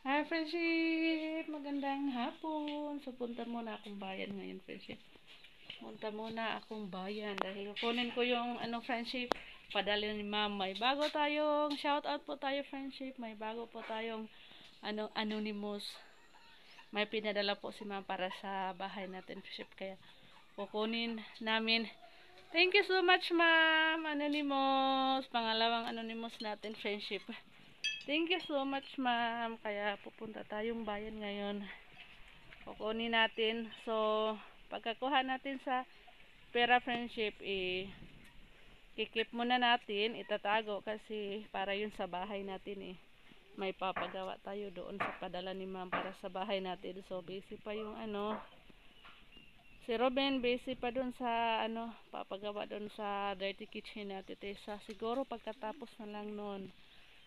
Hi, friendship! Magandang hapon. So, punta muna akong bayan ngayon, friendship. Punta muna akong bayan dahil kunin ko yung, friendship, padala ni ma'am. May bago tayong, shout out po tayo, friendship. May bago po tayong, anonymous. May pinadala po si ma'am para sa bahay natin, friendship. Kaya, kukunin namin. Thank you so much, ma'am. Anonymous. Pangalawang anonymous natin, friendship. Thank you so much, ma'am. Kaya pupunta tayong bayan ngayon. Kukunin natin. So, pagkakuha natin sa pera, friendship, kikip muna natin, itatago kasi para yun sa bahay natin may papagawa tayo doon sa padala ni ma'am para sa bahay natin. So, busy pa yung si Robin, busy pa doon sa papagawa doon sa dirty kitchen natin. Tessa. Siguro pagkatapos na lang noon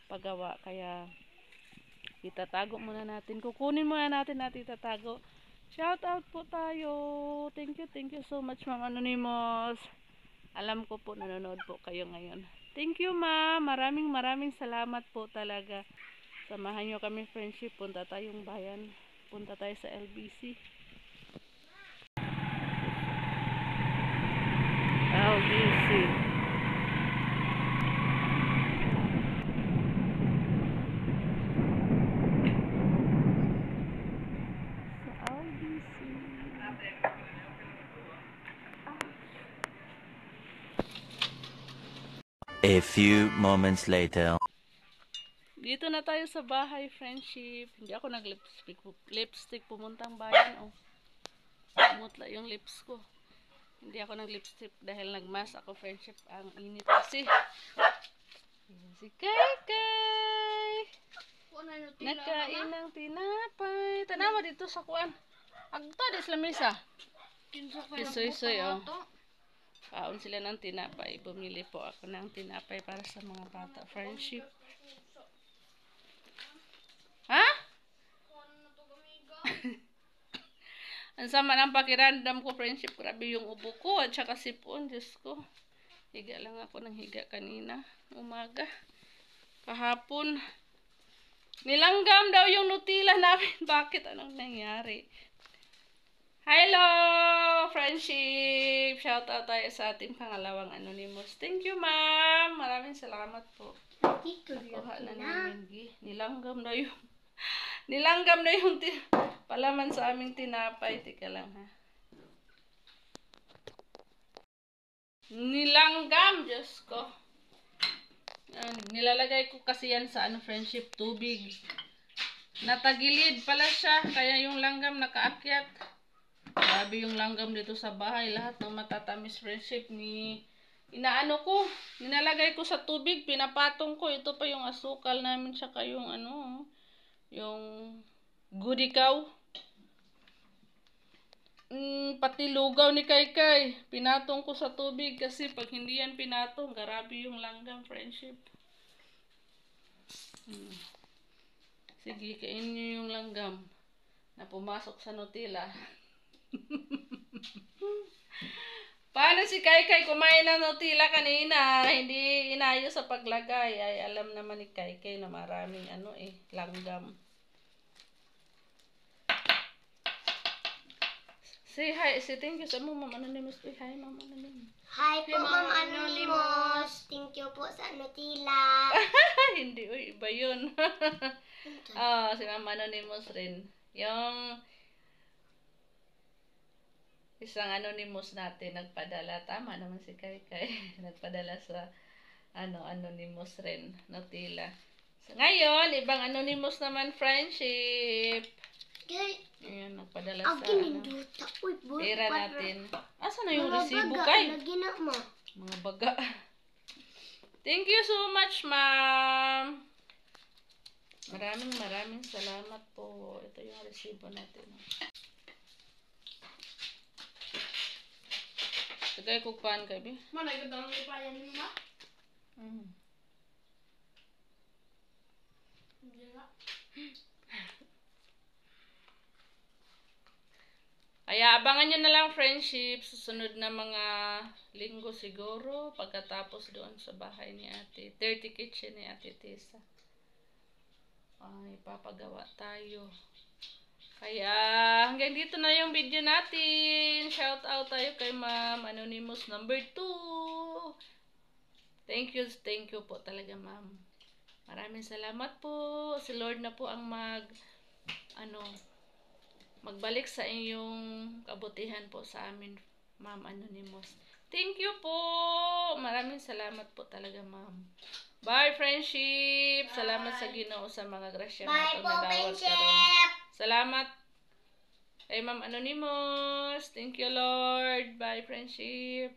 paggawa, kaya itatago muna natin, kukunin muna natin at itatago. Shout out po tayo. Thank you so much, ma'am Anonymous. Alam ko po nanonood po kayo ngayon. Thank you, ma'am. Maraming salamat po talaga. Samahan nyo kami, friendship. Punta tayong bayan. Punta tayo sa LBC. LBC. A few moments later. Dito na tayo sa bahay, friendship. Hindi ako nag-lipstick pumuntang bayan. Oh. Mutla yung lips ko. Hindi ako nag-lipstick dahil nagmas ako, friendship. Ang init kasi. Si Kay. Nakain ng tinapay. Tanawa dito sa kuan. Agta di sa lamesa. Isoy-soy, oh. Kaon sila ng tinapay. Bumili po ako ng tinapay para sa mga bata, friendship. Ha? Ang sama ng pakiramdam ko, friendship. Grabe yung ubo ko at saka sipon. Diyos ko. Higa lang ako ng higa kanina. Umaga. Kahapon. Nilanggam daw yung Nutella namin. Bakit? Anong nangyari? Hello, friendship! Shout out tayo sa ating pangalawang anonymous. Thank you, ma'am. Maraming salamat po. Nakuha na namin. Nilanggam na yung palaman sa aming tinapay. Tika lang, ha. Nilanggam, Diyos ko. Nilalagay ko kasi yan sa friendship, tubig. Natagilid pala siya, kaya yung langgam nakaakyat. Grabe yung langgam dito sa bahay. Lahat ng matatamis, friendship, ninalagay ko sa tubig, pinapatong ko. Ito pa yung asukal namin, tsaka yung yung gudikaw. Pati lugaw ni Kaykay, pinatong ko sa tubig kasi pag hindi yan pinatong, grabe yung langgam, friendship. Sige, kainin nyo yung langgam na pumasok sa Nutella. Paano si Kaykay kumain ng Nutella kanina? Hindi inayos sa paglagay. Ay, alam naman ni Kaykay na maraming langgam. Say hi. Say thank you sa mo, Ma'am Anonymous. Say hi, Ma'am Anonymous. Hi po, Ma'am Anonymous. Thank you po sa Nutella. Hindi, iba yun. Si Ma'am Anonymous rin. Yung isang anonymous natin nagpadala. Tama naman si Kaykay. Nagpadala sa anonymous rin. Nutella. So, ngayon, ibang anonymous naman, friendship. Ayan, nagpadala sa pera natin. Asa na yung resibo, Kay? Mga baga. Thank you so much, ma'am. Maraming salamat po. Ito yung resibo natin. Tagay ko paan, Kay, Bi? Managandang ipayan mo, ma? Hindi nga. Kaya abangan nyo na lang, friendship, susunod na mga linggo siguro, pagkatapos doon sa bahay ni ate, dirty kitchen ni ate Tessa. ay papagawa tayo. Kaya hanggang dito na yung video natin. Shout out tayo kay Ma'am Anonymous number 2. Thank you po talaga, Ma'am. Maraming salamat po. Si Lord na po ang magbalik sa inyong kabutihan po sa amin, Ma'am Anonymous. Thank you po. Maraming salamat po talaga, Ma'am. Bye, friendship. Salamat sa Ginoo sa mga grasya Bye nato po, na dawat friendship. karon. Salamat kay Ma'am Anonymous. Thank you, Lord. Bye, friendship.